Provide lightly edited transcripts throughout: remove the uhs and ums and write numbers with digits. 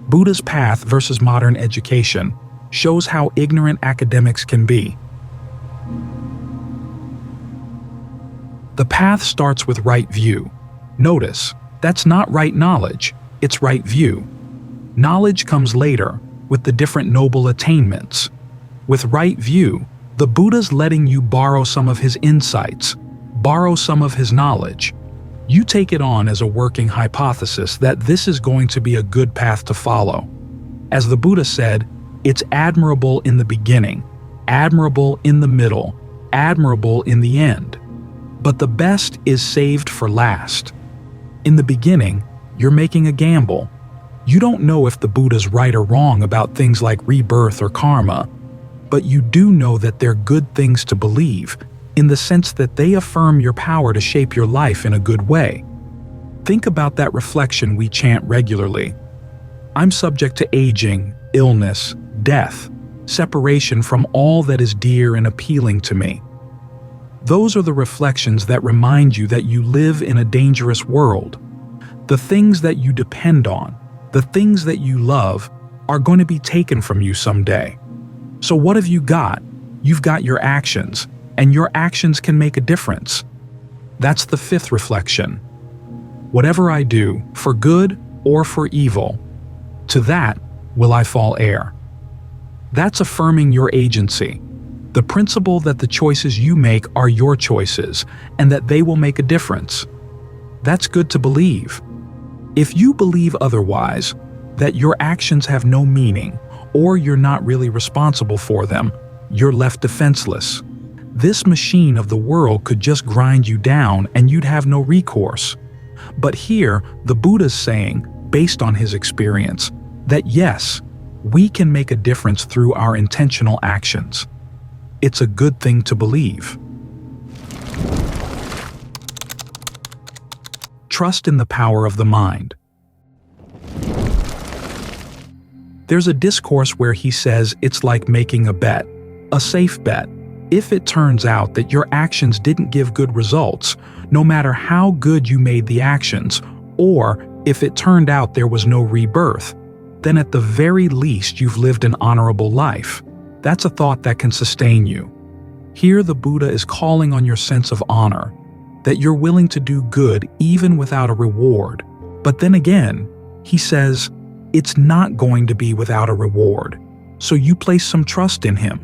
Buddha's path versus modern education shows how ignorant academics can be. The path starts with right view. Notice, that's not right knowledge, it's right view. Knowledge comes later, with the different noble attainments. With right view, the Buddha's letting you borrow some of his insights, borrow some of his knowledge. You take it on as a working hypothesis that this is going to be a good path to follow. As the Buddha said, it's admirable in the beginning, admirable in the middle, admirable in the end. But the best is saved for last. In the beginning, you're making a gamble. You don't know if the Buddha's right or wrong about things like rebirth or karma, but you do know that they're good things to believe, in the sense that they affirm your power to shape your life in a good way. Think about that reflection we chant regularly. I'm subject to aging, illness, death, separation from all that is dear and appealing to me. Those are the reflections that remind you that you live in a dangerous world. The things that you depend on, the things that you love, are going to be taken from you someday. So what have you got? You've got your actions, and your actions can make a difference. That's the fifth reflection. Whatever I do, for good or for evil, to that will I fall heir. That's affirming your agency, the principle that the choices you make are your choices, and that they will make a difference. That's good to believe. If you believe otherwise, that your actions have no meaning, or you're not really responsible for them, you're left defenseless. This machine of the world could just grind you down and you'd have no recourse. But here, the Buddha's saying, based on his experience, that yes, we can make a difference through our intentional actions. It's a good thing to believe. Trust in the power of the mind. There's a discourse where he says it's like making a bet, a safe bet. If it turns out that your actions didn't give good results, no matter how good you made the actions, or if it turned out there was no rebirth, then at the very least you've lived an honorable life. That's a thought that can sustain you. Here the Buddha is calling on your sense of honor, that you're willing to do good even without a reward. But then again, he says, it's not going to be without a reward, so you place some trust in him.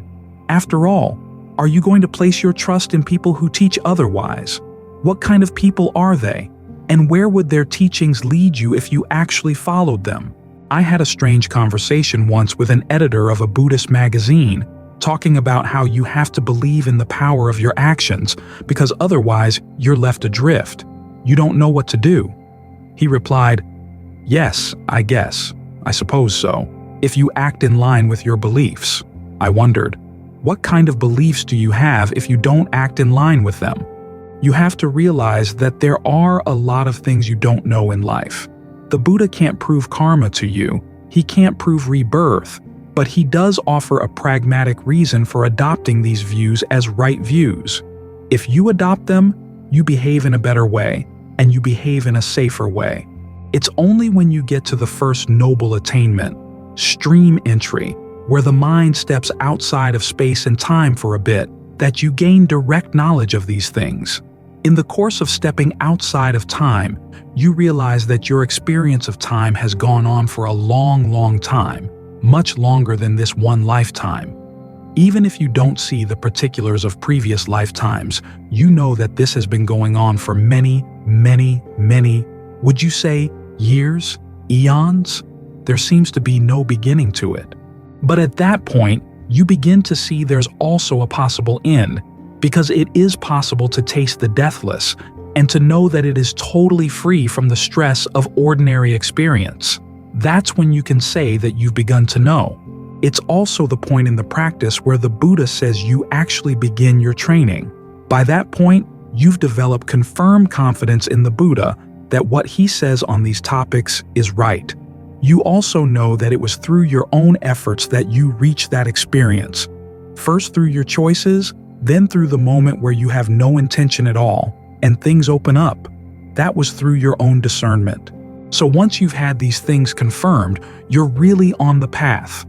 After all, are you going to place your trust in people who teach otherwise? What kind of people are they? And where would their teachings lead you if you actually followed them? I had a strange conversation once with an editor of a Buddhist magazine, talking about how you have to believe in the power of your actions because otherwise you're left adrift. You don't know what to do. He replied, "Yes, I guess. I suppose so. If you act in line with your beliefs." I wondered, what kind of beliefs do you have if you don't act in line with them? You have to realize that there are a lot of things you don't know in life. The Buddha can't prove karma to you. He can't prove rebirth, but he does offer a pragmatic reason for adopting these views as right views. If you adopt them, you behave in a better way, and you behave in a safer way. It's only when you get to the first noble attainment, stream entry, where the mind steps outside of space and time for a bit, that you gain direct knowledge of these things. In the course of stepping outside of time, you realize that your experience of time has gone on for a long, long time, much longer than this one lifetime. Even if you don't see the particulars of previous lifetimes, you know that this has been going on for many, would you say years, eons? There seems to be no beginning to it. But at that point, you begin to see there's also a possible end, because it is possible to taste the deathless and to know that it is totally free from the stress of ordinary experience. That's when you can say that you've begun to know. It's also the point in the practice where the Buddha says you actually begin your training. By that point, you've developed confirmed confidence in the Buddha that what he says on these topics is right. You also know that it was through your own efforts that you reached that experience. First through your choices, then through the moment where you have no intention at all, and things open up. That was through your own discernment. So once you've had these things confirmed, you're really on the path.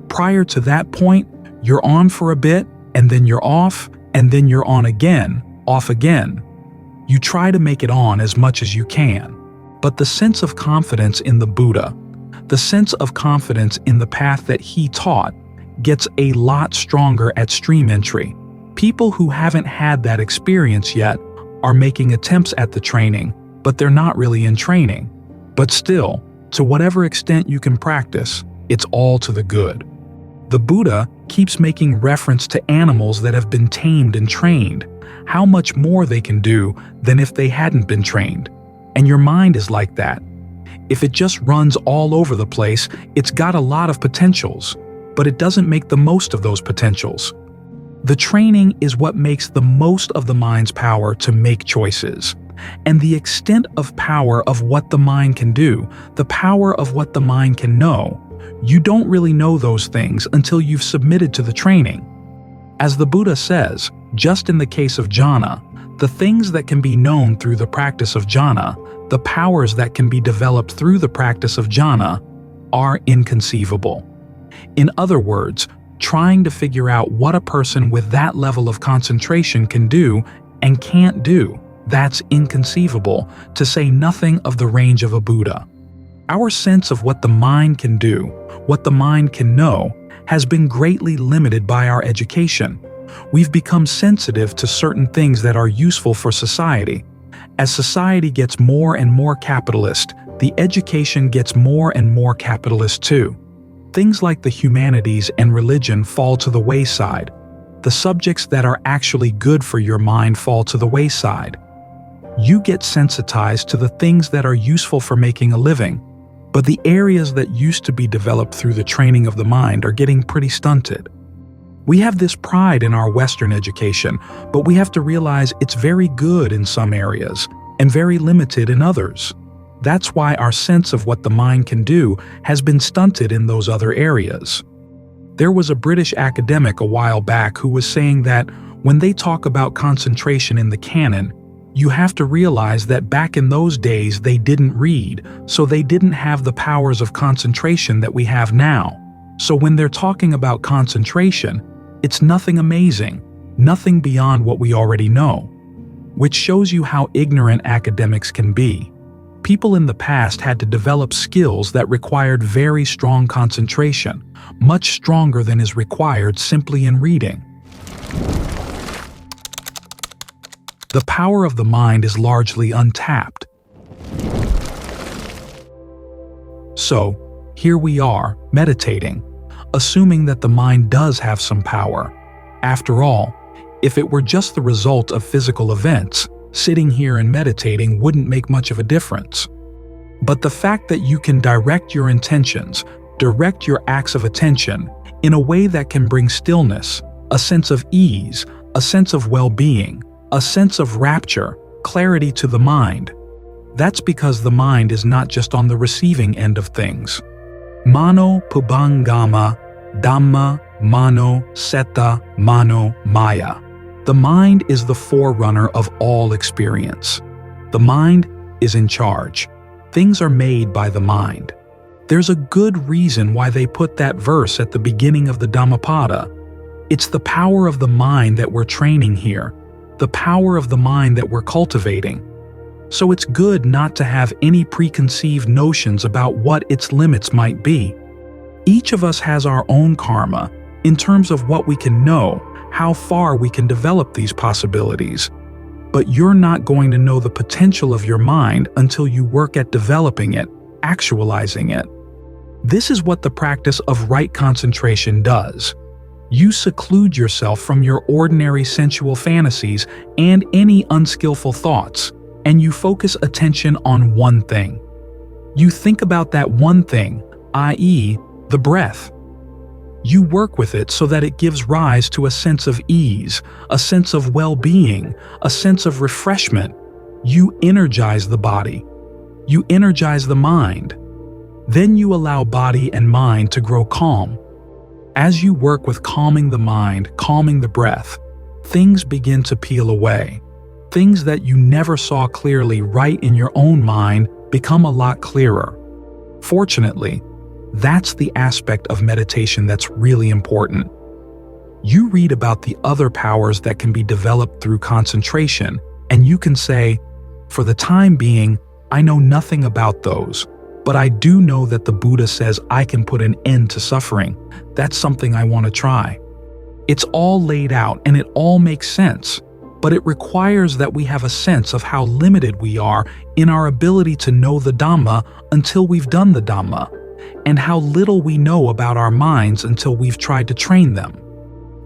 Prior to that point, you're on for a bit, and then you're off, and then you're on again, off again. You try to make it on as much as you can. But the sense of confidence in the Buddha, the sense of confidence in the path that he taught, gets a lot stronger at stream entry. People who haven't had that experience yet are making attempts at the training, but they're not really in training. But still, to whatever extent you can practice, it's all to the good. The Buddha keeps making reference to animals that have been tamed and trained, how much more they can do than if they hadn't been trained. And your mind is like that. If it just runs all over the place, it's got a lot of potentials, but it doesn't make the most of those potentials. The training is what makes the most of the mind's power to make choices. And the extent of power of what the mind can do, the power of what the mind can know, you don't really know those things until you've submitted to the training. As the Buddha says, just in the case of jhana, the things that can be known through the practice of jhana, the powers that can be developed through the practice of jhana, are inconceivable. In other words, trying to figure out what a person with that level of concentration can do and can't do, that's inconceivable, to say nothing of the range of a Buddha. Our sense of what the mind can do, what the mind can know, has been greatly limited by our education. We've become sensitive to certain things that are useful for society. As society gets more and more capitalist, the education gets more and more capitalist too. Things like the humanities and religion fall to the wayside. The subjects that are actually good for your mind fall to the wayside. You get sensitized to the things that are useful for making a living, but the areas that used to be developed through the training of the mind are getting pretty stunted. We have this pride in our Western education, but we have to realize it's very good in some areas and very limited in others. That's why our sense of what the mind can do has been stunted in those other areas. There was a British academic a while back who was saying that when they talk about concentration in the canon, you have to realize that back in those days they didn't read, so they didn't have the powers of concentration that we have now. So when they're talking about concentration, it's nothing amazing, nothing beyond what we already know, which shows you how ignorant academics can be. People in the past had to develop skills that required very strong concentration, much stronger than is required simply in reading. The power of the mind is largely untapped. So, here we are, meditating, assuming that the mind does have some power. After all, if it were just the result of physical events, sitting here and meditating wouldn't make much of a difference. But the fact that you can direct your intentions, direct your acts of attention, in a way that can bring stillness, a sense of ease, a sense of well-being, a sense of rapture, clarity to the mind, that's because the mind is not just on the receiving end of things. Mano pubangama, dhamma, mano, seta, mano, maya. The mind is the forerunner of all experience. The mind is in charge. Things are made by the mind. There's a good reason why they put that verse at the beginning of the Dhammapada. It's the power of the mind that we're training here, the power of the mind that we're cultivating. So it's good not to have any preconceived notions about what its limits might be. Each of us has our own karma in terms of what we can know, how far we can develop these possibilities. But you're not going to know the potential of your mind until you work at developing it, actualizing it. This is what the practice of right concentration does. You seclude yourself from your ordinary sensual fantasies and any unskillful thoughts, and you focus attention on one thing. You think about that one thing, i.e., the breath. You work with it so that it gives rise to a sense of ease, a sense of well-being, a sense of refreshment. You energize the body. You energize the mind. Then you allow body and mind to grow calm. As you work with calming the mind, calming the breath, things begin to peel away. Things that you never saw clearly right in your own mind become a lot clearer. Fortunately, that's the aspect of meditation that's really important. You read about the other powers that can be developed through concentration, and you can say, for the time being, I know nothing about those, but I do know that the Buddha says I can put an end to suffering. That's something I want to try. It's all laid out and it all makes sense, but it requires that we have a sense of how limited we are in our ability to know the Dhamma until we've done the Dhamma, and how little we know about our minds until we've tried to train them.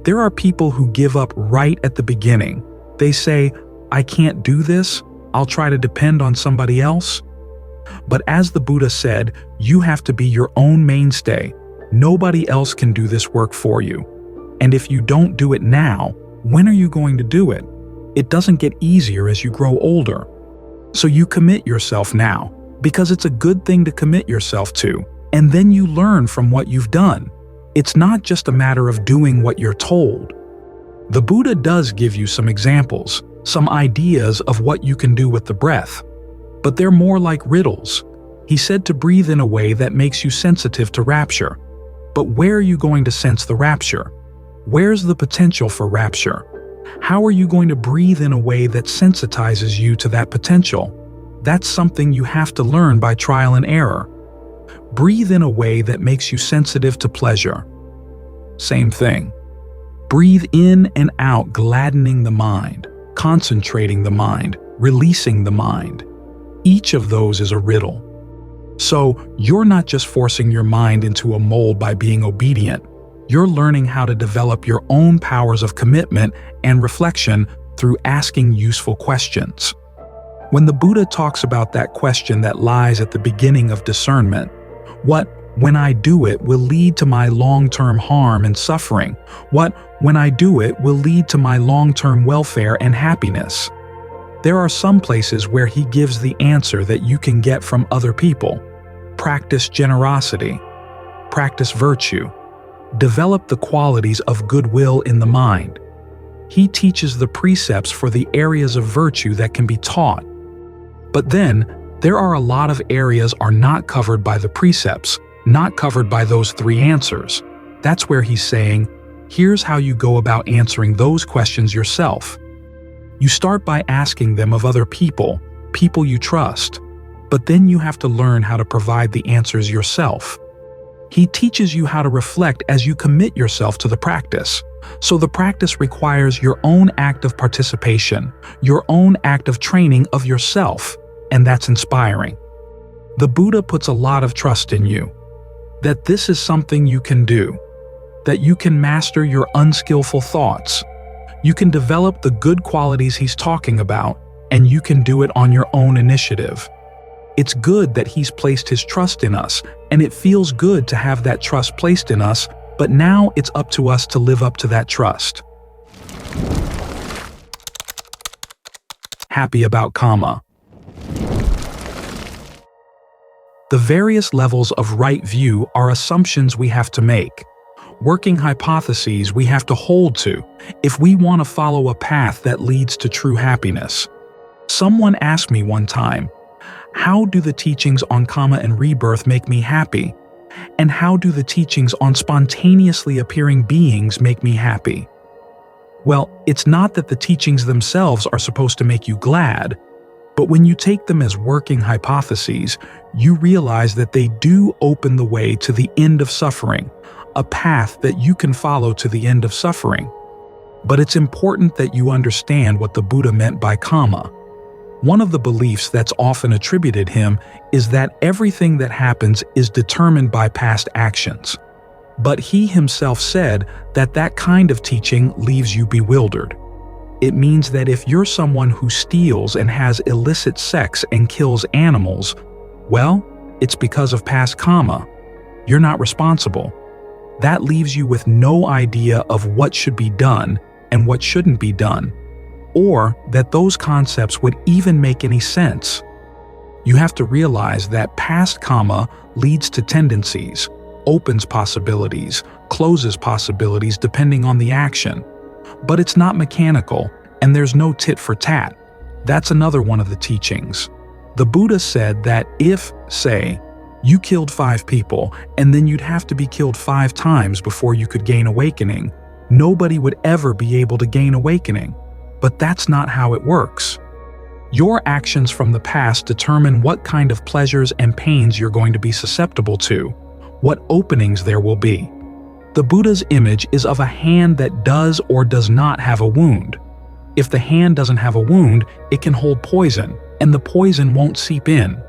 There are people who give up right at the beginning. They say, I can't do this, I'll try to depend on somebody else. But as the Buddha said, you have to be your own mainstay. Nobody else can do this work for you. And if you don't do it now, when are you going to do it? It doesn't get easier as you grow older. So you commit yourself now, because it's a good thing to commit yourself to, and then you learn from what you've done. It's not just a matter of doing what you're told. The Buddha does give you some examples, some ideas of what you can do with the breath, but they're more like riddles. He said to breathe in a way that makes you sensitive to rapture. But where are you going to sense the rapture? Where's the potential for rapture? How are you going to breathe in a way that sensitizes you to that potential? That's something you have to learn by trial and error. Breathe in a way that makes you sensitive to pleasure. Same thing. Breathe in and out, gladdening the mind, concentrating the mind, releasing the mind. Each of those is a riddle. So you're not just forcing your mind into a mold by being obedient. You're learning how to develop your own powers of commitment and reflection through asking useful questions. When the Buddha talks about that question that lies at the beginning of discernment, what, when I do it, will lead to my long-term harm and suffering? What, when I do it, will lead to my long-term welfare and happiness? There are some places where he gives the answer that you can get from other people. Practice generosity. Practice virtue. Develop the qualities of goodwill in the mind. He teaches the precepts for the areas of virtue that can be taught. But then, there are a lot of areas are not covered by the precepts, not covered by those three answers. That's where he's saying, here's how you go about answering those questions yourself. You start by asking them of other people, people you trust, but then you have to learn how to provide the answers yourself. He teaches you how to reflect as you commit yourself to the practice. So the practice requires your own act of participation, your own act of training of yourself, and that's inspiring. The Buddha puts a lot of trust in you, that this is something you can do, that you can master your unskillful thoughts. You can develop the good qualities he's talking about, and you can do it on your own initiative. It's good that he's placed his trust in us, and it feels good to have that trust placed in us, but now it's up to us to live up to that trust. Happy about karma. The various levels of right view are assumptions we have to make, working hypotheses we have to hold to if we want to follow a path that leads to true happiness. Someone asked me one time, how do the teachings on karma and rebirth make me happy? And how do the teachings on spontaneously appearing beings make me happy? Well, it's not that the teachings themselves are supposed to make you glad, but when you take them as working hypotheses, you realize that they do open the way to the end of suffering, a path that you can follow to the end of suffering. But it's important that you understand what the Buddha meant by karma. One of the beliefs that's often attributed him is that everything that happens is determined by past actions. But he himself said that that kind of teaching leaves you bewildered. It means that if you're someone who steals and has illicit sex and kills animals, well, it's because of past karma. You're not responsible. That leaves you with no idea of what should be done and what shouldn't be done, or that those concepts would even make any sense. You have to realize that past karma leads to tendencies, opens possibilities, closes possibilities depending on the action. But it's not mechanical, and there's no tit for tat. That's another one of the teachings. The Buddha said that if, say, you killed 5 people and then you'd have to be killed 5 times before you could gain awakening, nobody would ever be able to gain awakening. But that's not how it works. Your actions from the past determine what kind of pleasures and pains you're going to be susceptible to, what openings there will be. The Buddha's image is of a hand that does or does not have a wound. If the hand doesn't have a wound, it can hold poison, and the poison won't seep in.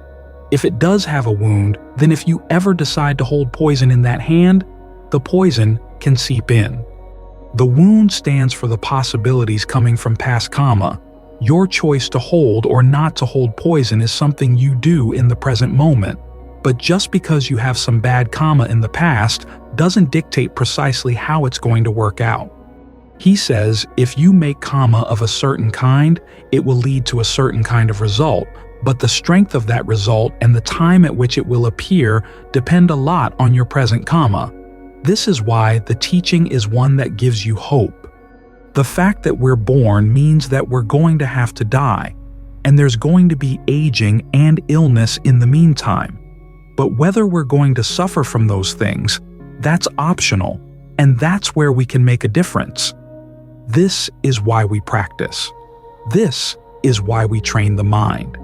If it does have a wound, then if you ever decide to hold poison in that hand, the poison can seep in. The wound stands for the possibilities coming from past karma. Your choice to hold or not to hold poison is something you do in the present moment. But just because you have some bad karma in the past doesn't dictate precisely how it's going to work out. He says if you make karma of a certain kind, it will lead to a certain kind of result, but the strength of that result and the time at which it will appear depend a lot on your present karma. This is why the teaching is one that gives you hope. The fact that we're born means that we're going to have to die, and there's going to be aging and illness in the meantime. But whether we're going to suffer from those things, that's optional, and that's where we can make a difference. This is why we practice. This is why we train the mind.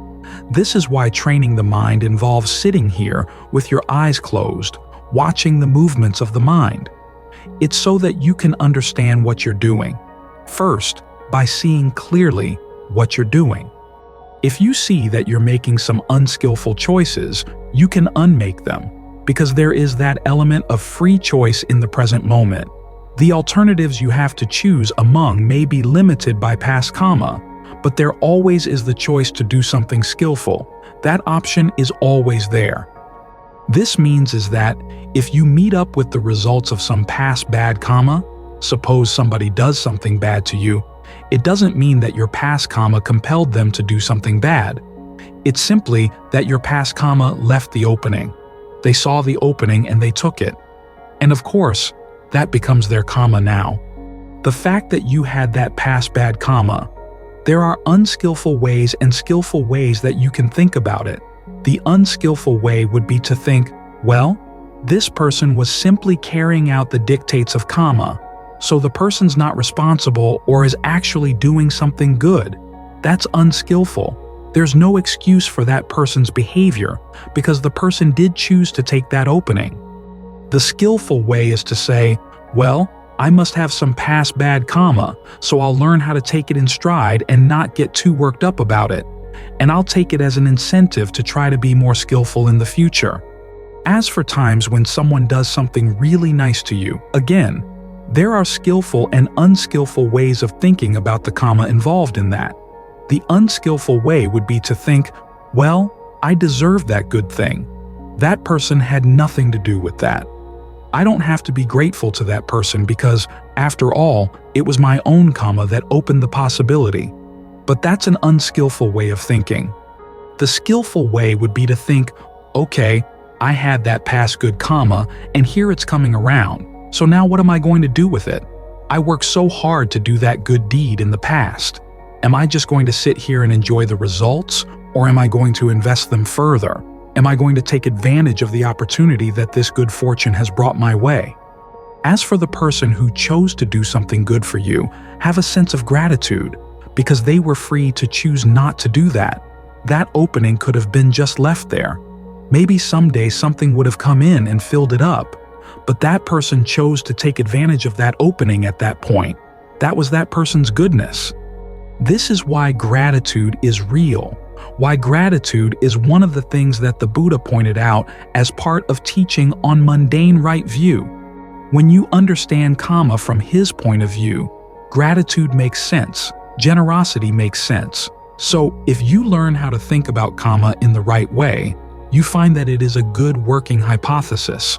This is why training the mind involves sitting here with your eyes closed, watching the movements of the mind. It's so that you can understand what you're doing. First, by seeing clearly what you're doing. If you see that you're making some unskillful choices, you can unmake them, because there is that element of free choice in the present moment. The alternatives you have to choose among may be limited by past karma, but there always is the choice to do something skillful. That option is always there. This means is that if you meet up with the results of some past bad karma, suppose somebody does something bad to you, it doesn't mean that your past karma compelled them to do something bad. It's simply that your past karma left the opening. They saw the opening and they took it. And of course, that becomes their karma now. The fact that you had that past bad karma, there are unskillful ways and skillful ways that you can think about it. The unskillful way would be to think, well, this person was simply carrying out the dictates of karma, so the person's not responsible or is actually doing something good. That's unskillful. There's no excuse for that person's behavior because the person did choose to take that opening. The skillful way is to say, well, I must have some past bad karma, so I'll learn how to take it in stride and not get too worked up about it. And I'll take it as an incentive to try to be more skillful in the future. As for times when someone does something really nice to you, again, there are skillful and unskillful ways of thinking about the karma involved in that. The unskillful way would be to think, well, I deserve that good thing. That person had nothing to do with that. I don't have to be grateful to that person because, after all, it was my own karma that opened the possibility. But that's an unskillful way of thinking. The skillful way would be to think, okay, I had that past good karma and here it's coming around. So now what am I going to do with it? I worked so hard to do that good deed in the past. Am I just going to sit here and enjoy the results, or am I going to invest them further? Am I going to take advantage of the opportunity that this good fortune has brought my way? As for the person who chose to do something good for you, have a sense of gratitude, because they were free to choose not to do that. That opening could have been just left there. Maybe someday something would have come in and filled it up, but that person chose to take advantage of that opening at that point. That was that person's goodness. This is why gratitude is real, why gratitude is one of the things that the Buddha pointed out as part of teaching on mundane right view. When you understand karma from his point of view, gratitude makes sense, generosity makes sense. So if you learn how to think about karma in the right way, you find that it is a good working hypothesis.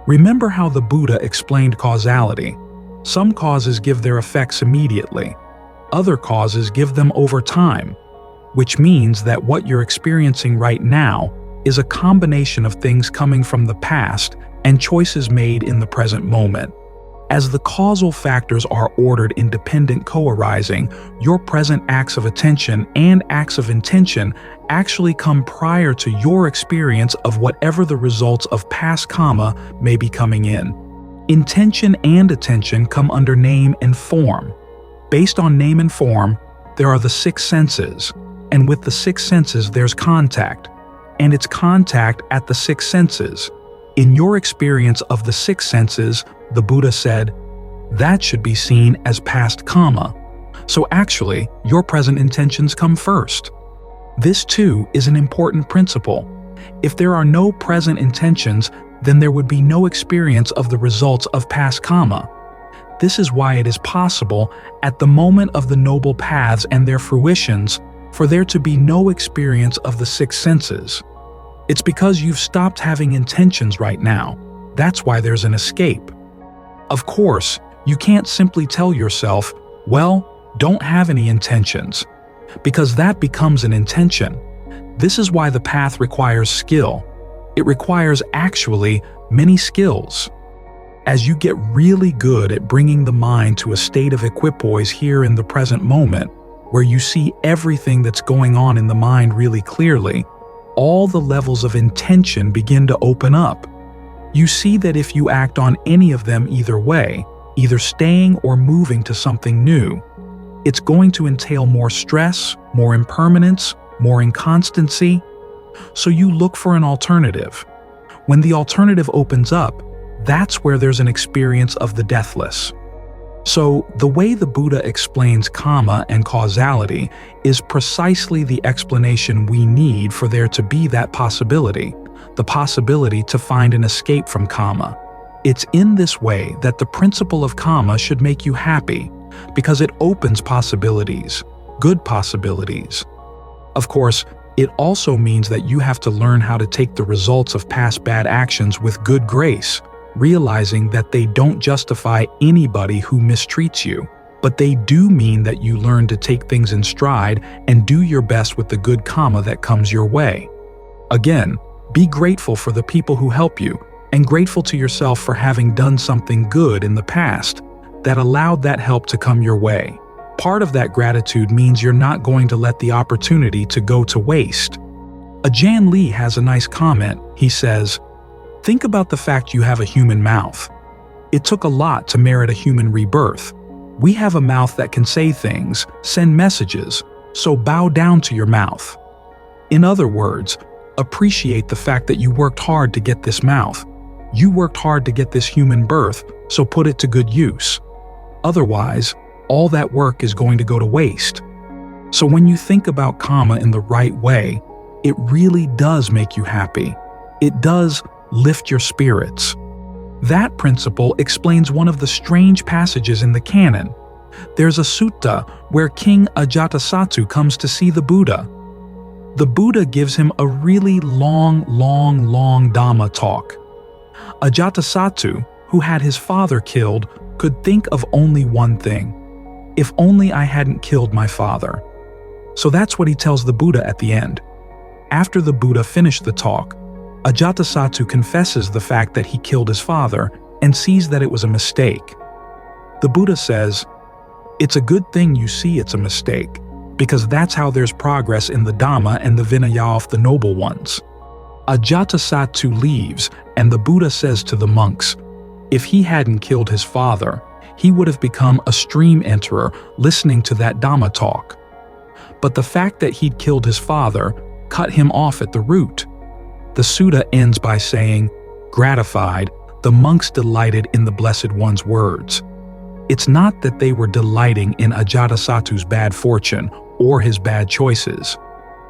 Remember how the Buddha explained causality. Some causes give their effects immediately. Other causes give them over time, which means that what you're experiencing right now is a combination of things coming from the past and choices made in the present moment. As the causal factors are ordered in dependent co-arising, your present acts of attention and acts of intention actually come prior to your experience of whatever the results of past karma may be coming in. Intention and attention come under name and form. Based on name and form, there are the six senses, and with the six senses there's contact, and it's contact at the six senses. In your experience of the six senses, the Buddha said, that should be seen as past karma. So actually, your present intentions come first. This too is an important principle. If there are no present intentions, then there would be no experience of the results of past karma. This is why it is possible, at the moment of the noble paths and their fruitions, for there to be no experience of the six senses. It's because you've stopped having intentions right now. That's why there's an escape. Of course, you can't simply tell yourself, well, don't have any intentions, because that becomes an intention. This is why the path requires skill. It requires actually many skills. As you get really good at bringing the mind to a state of equipoise here in the present moment, where you see everything that's going on in the mind really clearly, all the levels of intention begin to open up. You see that if you act on any of them either way, either staying or moving to something new, it's going to entail more stress, more impermanence, more inconstancy. So you look for an alternative. When the alternative opens up, that's where there's an experience of the deathless. So the way the Buddha explains karma and causality is precisely the explanation we need for there to be that possibility, the possibility to find an escape from karma. It's in this way that the principle of karma should make you happy, because it opens possibilities, good possibilities. Of course, it also means that you have to learn how to take the results of past bad actions with good grace, realizing that they don't justify anybody who mistreats you, but they do mean that you learn to take things in stride and do your best with the good karma that comes your way. Again, be grateful for the people who help you, and grateful to yourself for having done something good in the past that allowed that help to come your way. Part of that gratitude means you're not going to let the opportunity to go to waste. Ajahn Lee has a nice comment. He says, think about the fact you have a human mouth. It took a lot to merit a human rebirth. We have a mouth that can say things, send messages, so bow down to your mouth. In other words, appreciate the fact that you worked hard to get this mouth. You worked hard to get this human birth, so put it to good use. Otherwise, all that work is going to go to waste. So when you think about karma in the right way, it really does make you happy. It does lift your spirits. That principle explains one of the strange passages in the canon. There's a sutta where King Ajatasattu comes to see the Buddha. The Buddha gives him a really long Dhamma talk. Ajatasattu, who had his father killed, could think of only one thing. If only I hadn't killed my father. So that's what he tells the Buddha at the end. After the Buddha finished the talk, Ajatasattu confesses the fact that he killed his father and sees that it was a mistake. The Buddha says, it's a good thing you see it's a mistake, because that's how there's progress in the Dhamma and the Vinaya of the noble ones. Ajatasattu leaves, and the Buddha says to the monks, if he hadn't killed his father, he would have become a stream enterer listening to that Dhamma talk. But the fact that he'd killed his father cut him off at the root. The sutta ends by saying, gratified, the monks delighted in the Blessed One's words. It's not that they were delighting in Ajatasattu's bad fortune or his bad choices.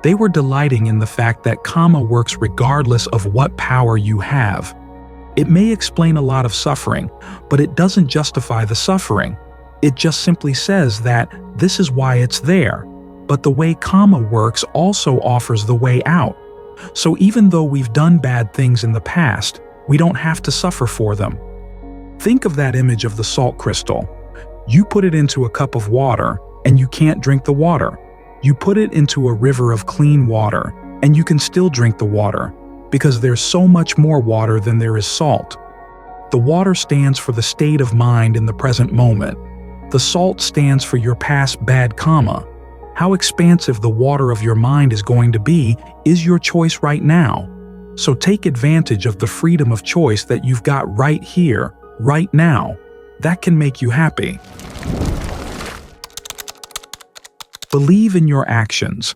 They were delighting in the fact that karma works regardless of what power you have. It may explain a lot of suffering, but it doesn't justify the suffering. It just simply says that this is why it's there. But the way karma works also offers the way out. So even though we've done bad things in the past, we don't have to suffer for them. Think of that image of the salt crystal. You put it into a cup of water, and you can't drink the water. You put it into a river of clean water, and you can still drink the water, because there's so much more water than there is salt. The water stands for the state of mind in the present moment. The salt stands for your past bad karma. How expansive the water of your mind is going to be is your choice right now. So take advantage of the freedom of choice that you've got right here, right now. That can make you happy. Believe in your actions.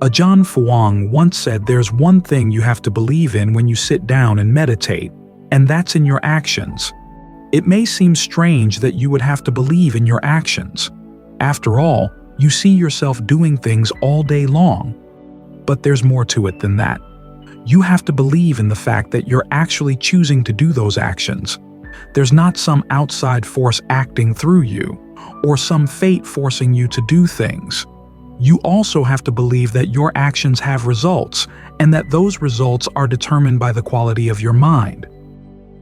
Ajahn Fuang once said there's one thing you have to believe in when you sit down and meditate, and that's in your actions. It may seem strange that you would have to believe in your actions. After all, you see yourself doing things all day long. But there's more to it than that. You have to believe in the fact that you're actually choosing to do those actions. There's not some outside force acting through you, or some fate forcing you to do things. You also have to believe that your actions have results, and that those results are determined by the quality of your mind.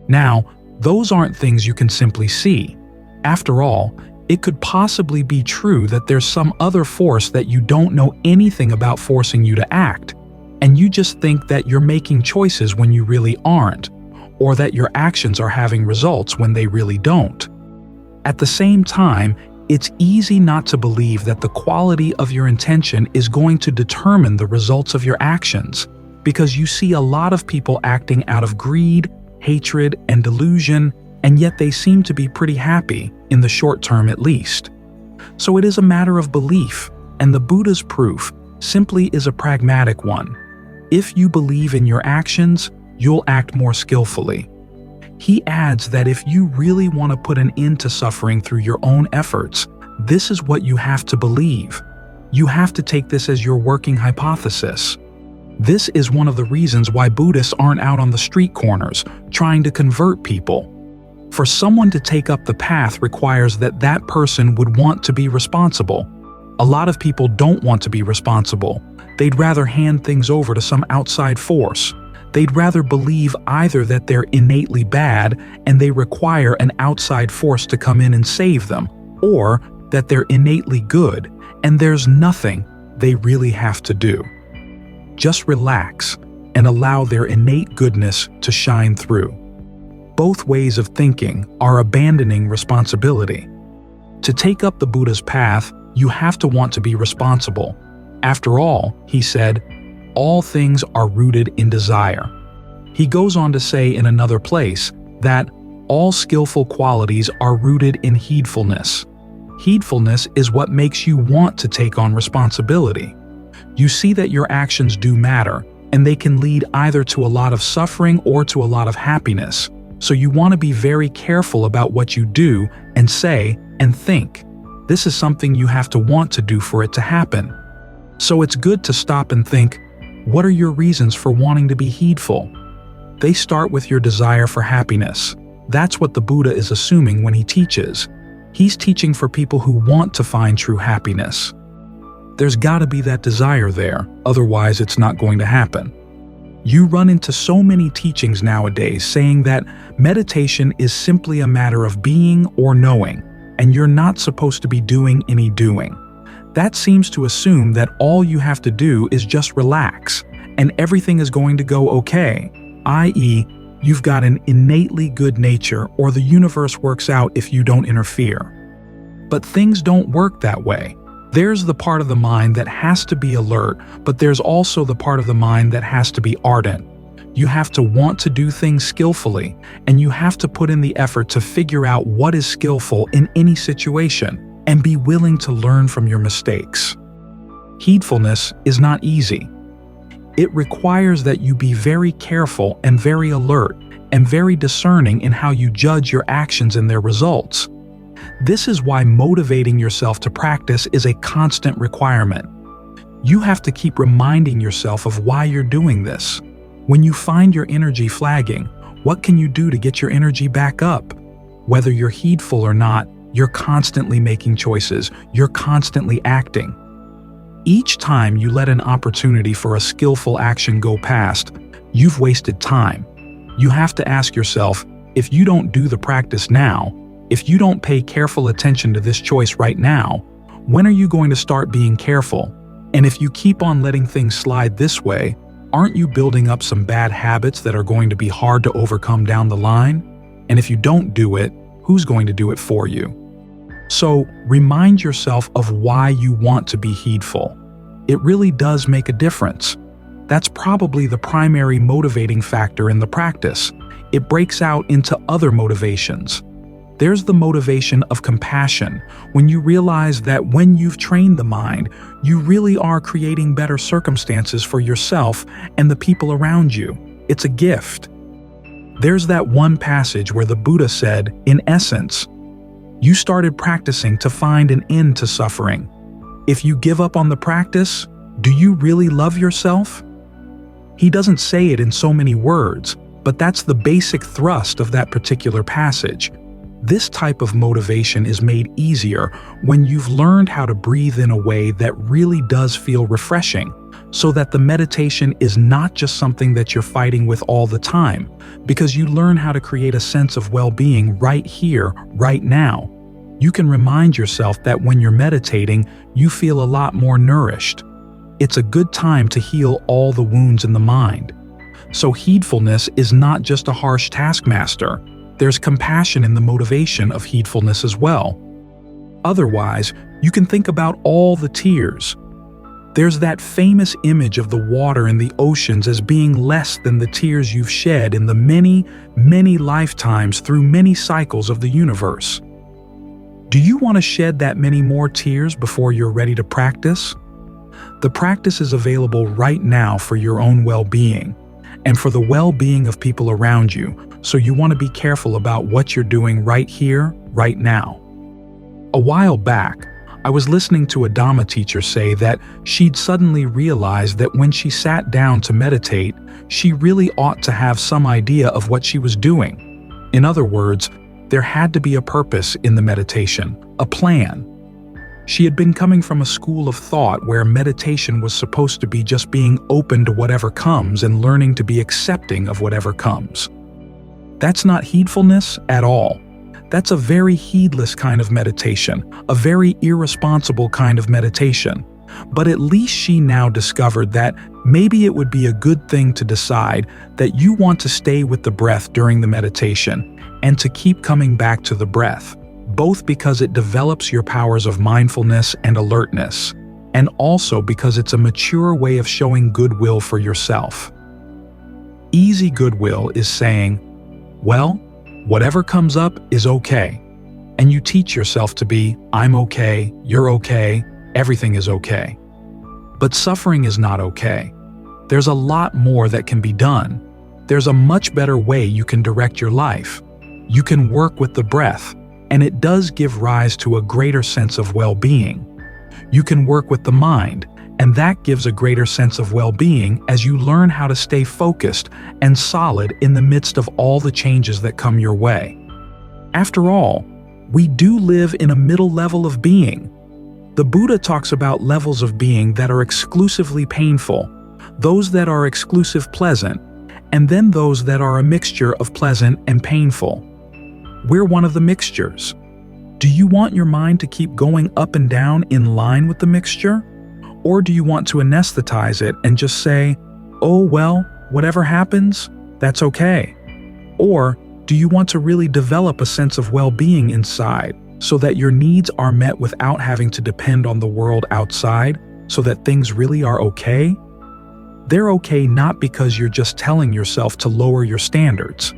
Now, those aren't things you can simply see. After all, it could possibly be true that there's some other force that you don't know anything about forcing you to act, and you just think that you're making choices when you really aren't, or that your actions are having results when they really don't. At the same time, it's easy not to believe that the quality of your intention is going to determine the results of your actions, because you see a lot of people acting out of greed, hatred, and delusion, and yet they seem to be pretty happy, in the short term at least. So it is a matter of belief, and the Buddha's proof simply is a pragmatic one. If you believe in your actions, you'll act more skillfully. He adds that if you really want to put an end to suffering through your own efforts, this is what you have to believe. You have to take this as your working hypothesis. This is one of the reasons why Buddhists aren't out on the street corners trying to convert people. For someone to take up the path requires that that person would want to be responsible. A lot of people don't want to be responsible. They'd rather hand things over to some outside force. They'd rather believe either that they're innately bad and they require an outside force to come in and save them, or that they're innately good and there's nothing they really have to do. Just relax and allow their innate goodness to shine through. Both ways of thinking are abandoning responsibility. To take up the Buddha's path, you have to want to be responsible. After all, he said, all things are rooted in desire. He goes on to say in another place that all skillful qualities are rooted in heedfulness. Heedfulness is what makes you want to take on responsibility. You see that your actions do matter, and they can lead either to a lot of suffering or to a lot of happiness. So you want to be very careful about what you do and say and think. This is something you have to want to do for it to happen. So it's good to stop and think, what are your reasons for wanting to be heedful? They start with your desire for happiness. That's what the Buddha is assuming when he teaches. He's teaching for people who want to find true happiness. There's got to be that desire there, otherwise it's not going to happen. You run into so many teachings nowadays saying that meditation is simply a matter of being or knowing, and you're not supposed to be doing any doing. That seems to assume that all you have to do is just relax, and everything is going to go okay, i.e., you've got an innately good nature or the universe works out if you don't interfere. But things don't work that way. There's the part of the mind that has to be alert, but there's also the part of the mind that has to be ardent. You have to want to do things skillfully, and you have to put in the effort to figure out what is skillful in any situation, and be willing to learn from your mistakes. Heedfulness is not easy. It requires that you be very careful and very alert and very discerning in how you judge your actions and their results. This is why motivating yourself to practice is a constant requirement. You have to keep reminding yourself of why you're doing this. When you find your energy flagging, what can you do to get your energy back up? Whether you're heedful or not, you're constantly making choices, you're constantly acting. Each time you let an opportunity for a skillful action go past, you've wasted time. You have to ask yourself, if you don't do the practice now, if you don't pay careful attention to this choice right now, when are you going to start being careful? And if you keep on letting things slide this way, aren't you building up some bad habits that are going to be hard to overcome down the line? And if you don't do it, who's going to do it for you? So remind yourself of why you want to be heedful. It really does make a difference. That's probably the primary motivating factor in the practice. It breaks out into other motivations. There's the motivation of compassion, when you realize that when you've trained the mind, you really are creating better circumstances for yourself and the people around you. It's a gift. There's that one passage where the Buddha said, in essence, you started practicing to find an end to suffering. If you give up on the practice, do you really love yourself? He doesn't say it in so many words, but that's the basic thrust of that particular passage. This type of motivation is made easier when you've learned how to breathe in a way that really does feel refreshing, so that the meditation is not just something that you're fighting with all the time, because you learn how to create a sense of well-being right here, right now. You can remind yourself that when you're meditating, you feel a lot more nourished. It's a good time to heal all the wounds in the mind. So heedfulness is not just a harsh taskmaster. There's compassion in the motivation of heedfulness as well. Otherwise, you can think about all the tears. There's that famous image of the water in the oceans as being less than the tears you've shed in the many, many lifetimes through many cycles of the universe. Do you want to shed that many more tears before you're ready to practice? The practice is available right now for your own well-being and for the well-being of people around you, so you want to be careful about what you're doing right here, right now. A while back, I was listening to a Dhamma teacher say that she'd suddenly realized that when she sat down to meditate, she really ought to have some idea of what she was doing. In other words, there had to be a purpose in the meditation, a plan. She had been coming from a school of thought where meditation was supposed to be just being open to whatever comes and learning to be accepting of whatever comes. That's not heedfulness at all. That's a very heedless kind of meditation, a very irresponsible kind of meditation. But at least she now discovered that maybe it would be a good thing to decide that you want to stay with the breath during the meditation and to keep coming back to the breath, both because it develops your powers of mindfulness and alertness, and also because it's a mature way of showing goodwill for yourself. Easy goodwill is saying, well, whatever comes up is okay. And you teach yourself to be, I'm okay, you're okay, everything is okay. But suffering is not okay. There's a lot more that can be done. There's a much better way you can direct your life. You can work with the breath, and it does give rise to a greater sense of well-being. You can work with the mind, and that gives a greater sense of well-being as you learn how to stay focused and solid in the midst of all the changes that come your way. After all, we do live in a middle level of being. The Buddha talks about levels of being that are exclusively painful, those that are exclusive pleasant, and then those that are a mixture of pleasant and painful. We're one of the mixtures. Do you want your mind to keep going up and down in line with the mixture? Or do you want to anesthetize it and just say, oh well, whatever happens, that's okay? Or do you want to really develop a sense of well-being inside so that your needs are met without having to depend on the world outside, so that things really are okay? They're okay not because you're just telling yourself to lower your standards.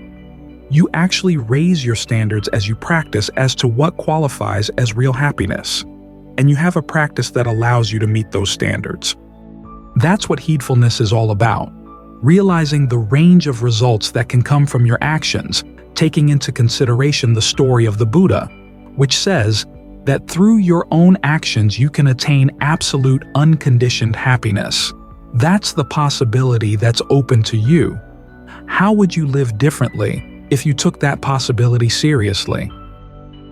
You actually raise your standards as you practice as to what qualifies as real happiness. And you have a practice that allows you to meet those standards. That's what heedfulness is all about. Realizing the range of results that can come from your actions, taking into consideration the story of the Buddha, which says that through your own actions you can attain absolute unconditioned happiness. That's the possibility that's open to you. How would you live differently if you took that possibility seriously?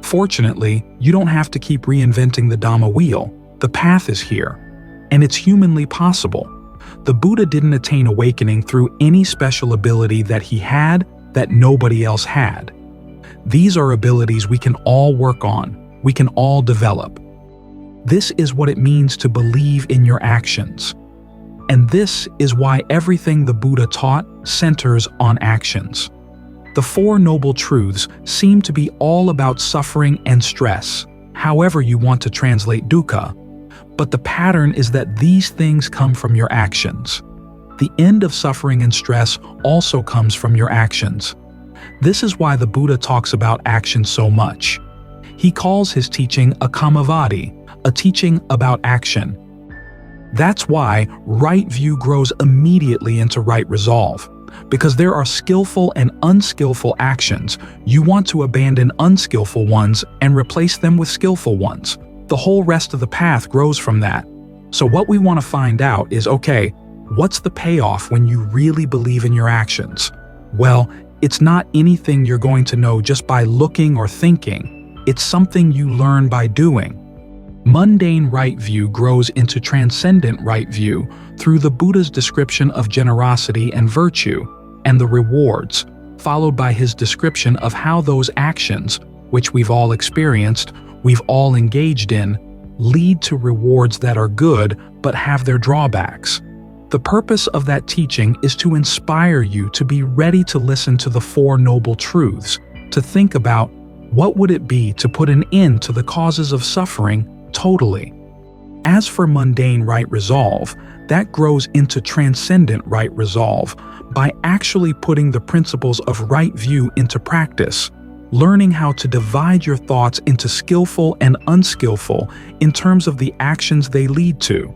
Fortunately, you don't have to keep reinventing the Dhamma wheel. The path is here, and it's humanly possible. The Buddha didn't attain awakening through any special ability that he had that nobody else had. These are abilities we can all work on, we can all develop. This is what it means to believe in your actions. And this is why everything the Buddha taught centers on actions. The Four Noble Truths seem to be all about suffering and stress, however you want to translate dukkha, but the pattern is that these things come from your actions. The end of suffering and stress also comes from your actions. This is why the Buddha talks about action so much. He calls his teaching a kamavadi, a teaching about action. That's why right view grows immediately into right resolve. Because there are skillful and unskillful actions, you want to abandon unskillful ones and replace them with skillful ones. The whole rest of the path grows from that. So what we want to find out is, okay, what's the payoff when you really believe in your actions? Well, it's not anything you're going to know just by looking or thinking. It's something you learn by doing. Mundane right view grows into transcendent right view through the Buddha's description of generosity and virtue, and the rewards, followed by his description of how those actions, which we've all experienced, we've all engaged in, lead to rewards that are good but have their drawbacks. The purpose of that teaching is to inspire you to be ready to listen to the Four Noble Truths, to think about what would it be to put an end to the causes of suffering totally. As for mundane right resolve, that grows into transcendent right resolve by actually putting the principles of right view into practice, learning how to divide your thoughts into skillful and unskillful in terms of the actions they lead to,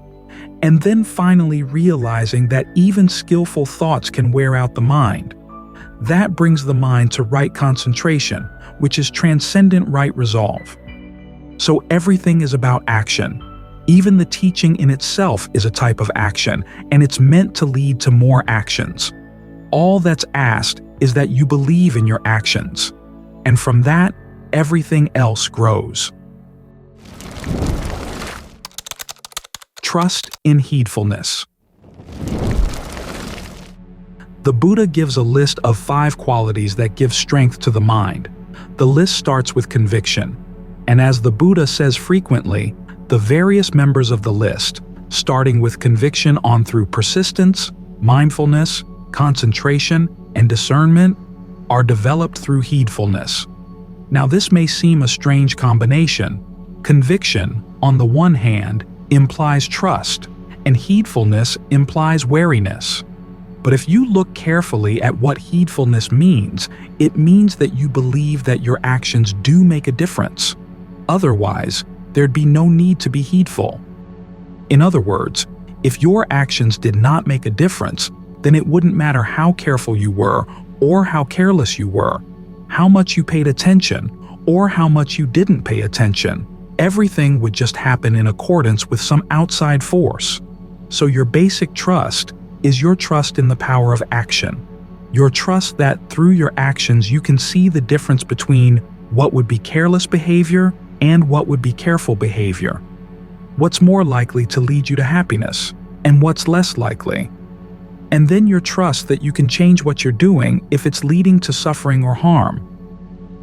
and then finally realizing that even skillful thoughts can wear out the mind. That brings the mind to right concentration, which is transcendent right resolve. So everything is about action. Even the teaching in itself is a type of action, and it's meant to lead to more actions. All that's asked is that you believe in your actions, and from that, everything else grows. Trust in heedfulness. The Buddha gives a list of 5 qualities that give strength to the mind. The list starts with conviction, and as the Buddha says frequently, the various members of the list, starting with conviction on through persistence, mindfulness, concentration, and discernment, are developed through heedfulness. Now this may seem a strange combination. Conviction, on the one hand, implies trust, and heedfulness implies wariness. But if you look carefully at what heedfulness means, it means that you believe that your actions do make a difference. Otherwise, there'd be no need to be heedful. In other words, if your actions did not make a difference, then it wouldn't matter how careful you were, or how careless you were, how much you paid attention, or how much you didn't pay attention. Everything would just happen in accordance with some outside force. So your basic trust is your trust in the power of action. Your trust that through your actions you can see the difference between what would be careless behavior and what would be careful behavior. What's more likely to lead you to happiness, and what's less likely. And then your trust that you can change what you're doing if it's leading to suffering or harm.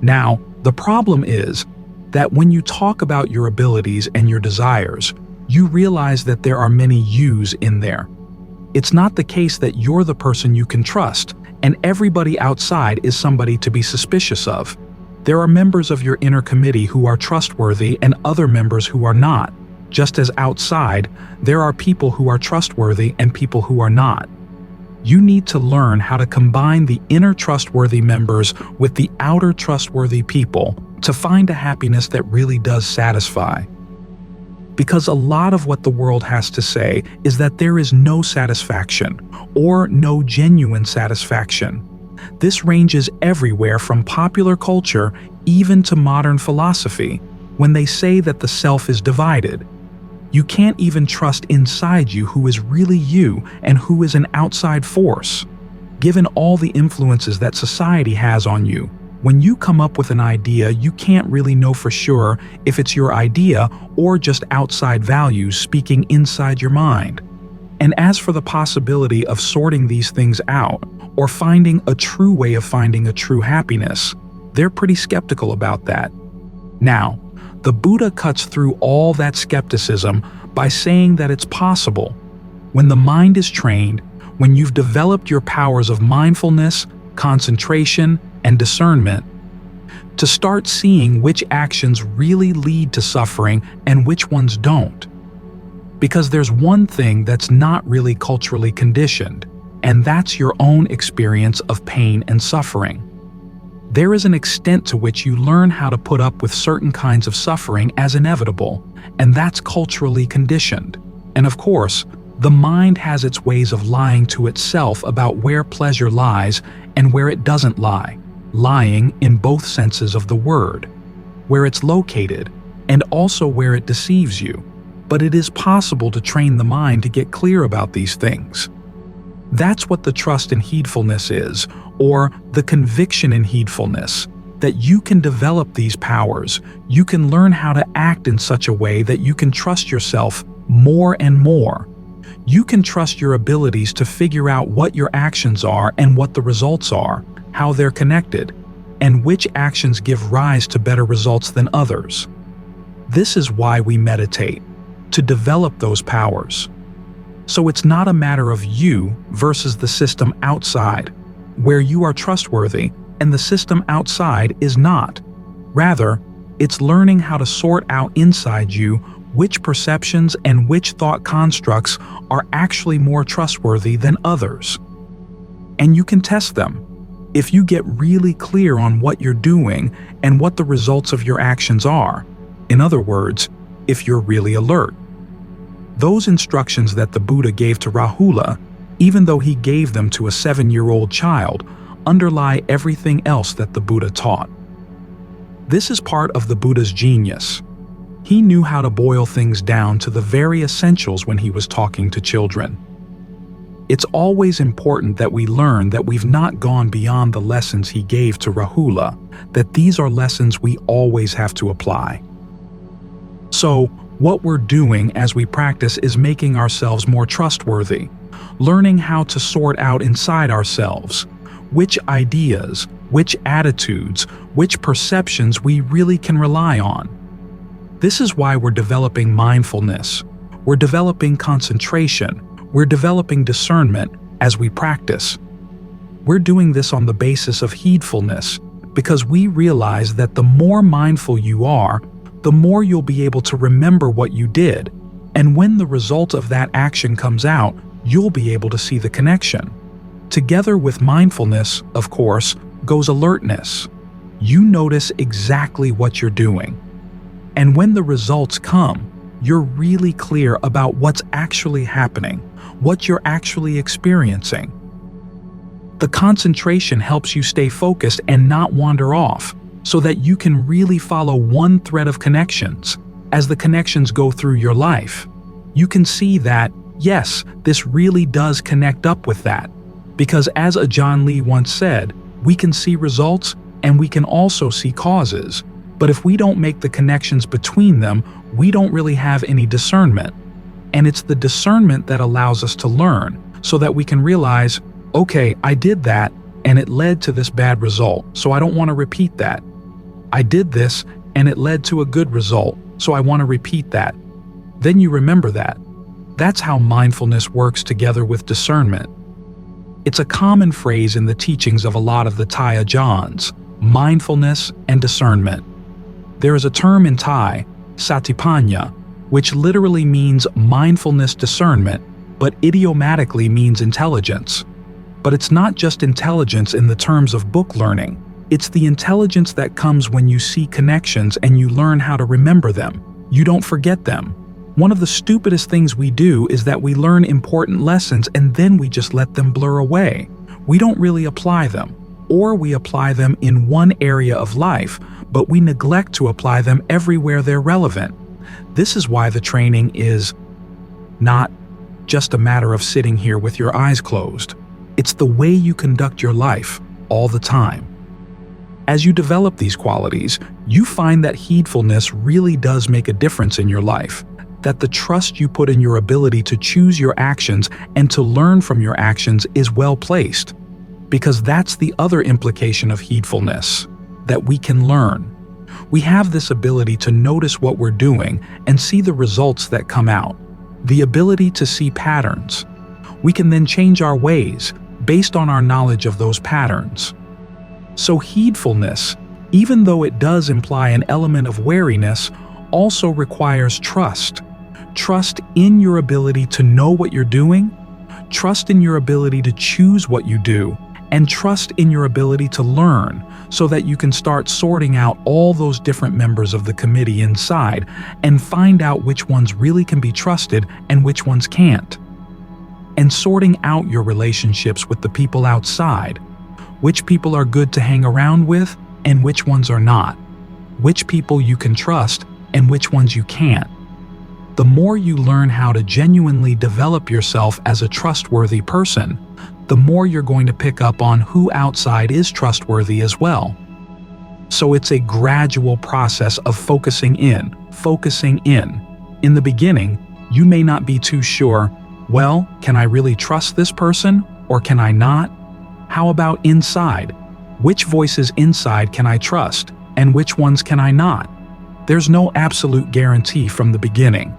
Now, the problem is that when you talk about your abilities and your desires, you realize that there are many yous in there. It's not the case that you're the person you can trust, and everybody outside is somebody to be suspicious of. There are members of your inner committee who are trustworthy and other members who are not. Just as outside, there are people who are trustworthy and people who are not. You need to learn how to combine the inner trustworthy members with the outer trustworthy people to find a happiness that really does satisfy. Because a lot of what the world has to say is that there is no satisfaction or no genuine satisfaction. This ranges everywhere from popular culture even to modern philosophy when they say that the self is divided. You can't even trust inside you who is really you and who is an outside force. Given all the influences that society has on you, when you come up with an idea, you can't really know for sure if it's your idea or just outside values speaking inside your mind. And as for the possibility of sorting these things out, or finding a true way of finding a true happiness, they're pretty skeptical about that. Now, the Buddha cuts through all that skepticism by saying that it's possible. When the mind is trained, when you've developed your powers of mindfulness, concentration, and discernment, to start seeing which actions really lead to suffering and which ones don't. Because there's one thing that's not really culturally conditioned, and that's your own experience of pain and suffering. There is an extent to which you learn how to put up with certain kinds of suffering as inevitable, and that's culturally conditioned. And of course, the mind has its ways of lying to itself about where pleasure lies and where it doesn't lie, lying in both senses of the word, where it's located and also where it deceives you. But it is possible to train the mind to get clear about these things. That's what the trust in heedfulness is, or the conviction in heedfulness, that you can develop these powers. You can learn how to act in such a way that you can trust yourself more and more. You can trust your abilities to figure out what your actions are and what the results are, how they're connected, and which actions give rise to better results than others. This is why we meditate, to develop those powers. So it's not a matter of you versus the system outside, where you are trustworthy and the system outside is not. Rather, it's learning how to sort out inside you which perceptions and which thought constructs are actually more trustworthy than others. And you can test them. If you get really clear on what you're doing and what the results of your actions are, in other words, if you're really alert. Those instructions that the Buddha gave to Rahula, even though he gave them to a 7-year-old child, underlie everything else that the Buddha taught. This is part of the Buddha's genius. He knew how to boil things down to the very essentials when he was talking to children. It's always important that we learn that we've not gone beyond the lessons he gave to Rahula, that these are lessons we always have to apply. So, what we're doing as we practice is making ourselves more trustworthy, learning how to sort out inside ourselves which ideas, which attitudes, which perceptions we really can rely on. This is why we're developing mindfulness, we're developing concentration, we're developing discernment as we practice. We're doing this on the basis of heedfulness because we realize that the more mindful you are, the more you'll be able to remember what you did, and when the result of that action comes out, you'll be able to see the connection. Together with mindfulness, of course, goes alertness. You notice exactly what you're doing. And when the results come, you're really clear about what's actually happening, what you're actually experiencing. The concentration helps you stay focused and not wander off, so that you can really follow one thread of connections. As the connections go through your life, you can see that, yes, this really does connect up with that. Because as Ajahn Lee once said, we can see results and we can also see causes. But if we don't make the connections between them, we don't really have any discernment. And it's the discernment that allows us to learn, so that we can realize, okay, I did that and it led to this bad result, so I don't want to repeat that. I did this and it led to a good result, so I want to repeat that. Then you remember that. That's how mindfulness works together with discernment. It's a common phrase in the teachings of a lot of the Thai Ajahns, mindfulness and discernment. There is a term in Thai, satipanya, which literally means mindfulness discernment, but idiomatically means intelligence. But it's not just intelligence in the terms of book learning. It's the intelligence that comes when you see connections and you learn how to remember them. You don't forget them. One of the stupidest things we do is that we learn important lessons and then we just let them blur away. We don't really apply them, or we apply them in one area of life, but we neglect to apply them everywhere they're relevant. This is why the training is not just a matter of sitting here with your eyes closed. It's the way you conduct your life all the time. As you develop these qualities, you find that heedfulness really does make a difference in your life, that the trust you put in your ability to choose your actions and to learn from your actions is well placed. Because that's the other implication of heedfulness, that we can learn. We have this ability to notice what we're doing and see the results that come out. the ability to see patterns. We can then change our ways based on our knowledge of those patterns. So heedfulness, even though it does imply an element of wariness, also requires trust. Trust in your ability to know what you're doing, trust in your ability to choose what you do, and trust in your ability to learn so that you can start sorting out all those different members of the committee inside and find out which ones really can be trusted and which ones can't. And sorting out your relationships with the people outside, which people are good to hang around with and which ones are not, which people you can trust and which ones you can't. The more you learn how to genuinely develop yourself as a trustworthy person, the more you're going to pick up on who outside is trustworthy as well. So it's a gradual process of focusing in. In the beginning, you may not be too sure, well, can I really trust this person or can I not? How about inside? Which voices inside can I trust and which ones can I not? There's no absolute guarantee from the beginning.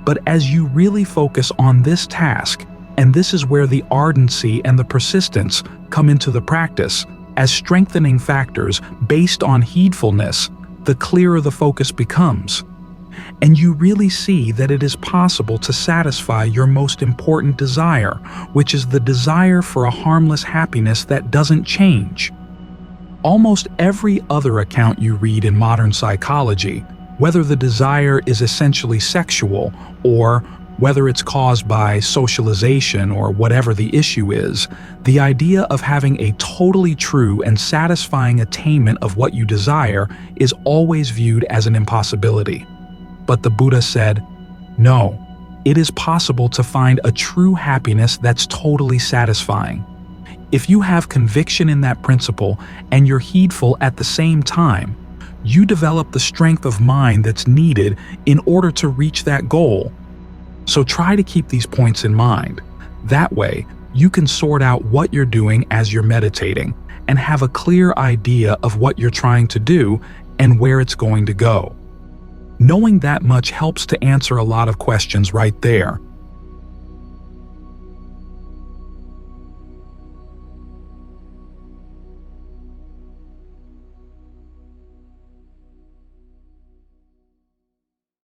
But as you really focus on this task, and this is where the ardency and the persistence come into the practice, as strengthening factors based on heedfulness, the clearer the focus becomes. And you really see that it is possible to satisfy your most important desire, which is the desire for a harmless happiness that doesn't change. Almost every other account you read in modern psychology, whether the desire is essentially sexual or whether it's caused by socialization or whatever the issue is, the idea of having a totally true and satisfying attainment of what you desire is always viewed as an impossibility. But the Buddha said, no, it is possible to find a true happiness that's totally satisfying. If you have conviction in that principle and you're heedful at the same time, you develop the strength of mind that's needed in order to reach that goal. So try to keep these points in mind. That way, you can sort out what you're doing as you're meditating and have a clear idea of what you're trying to do and where it's going to go. Knowing that much helps to answer a lot of questions right there.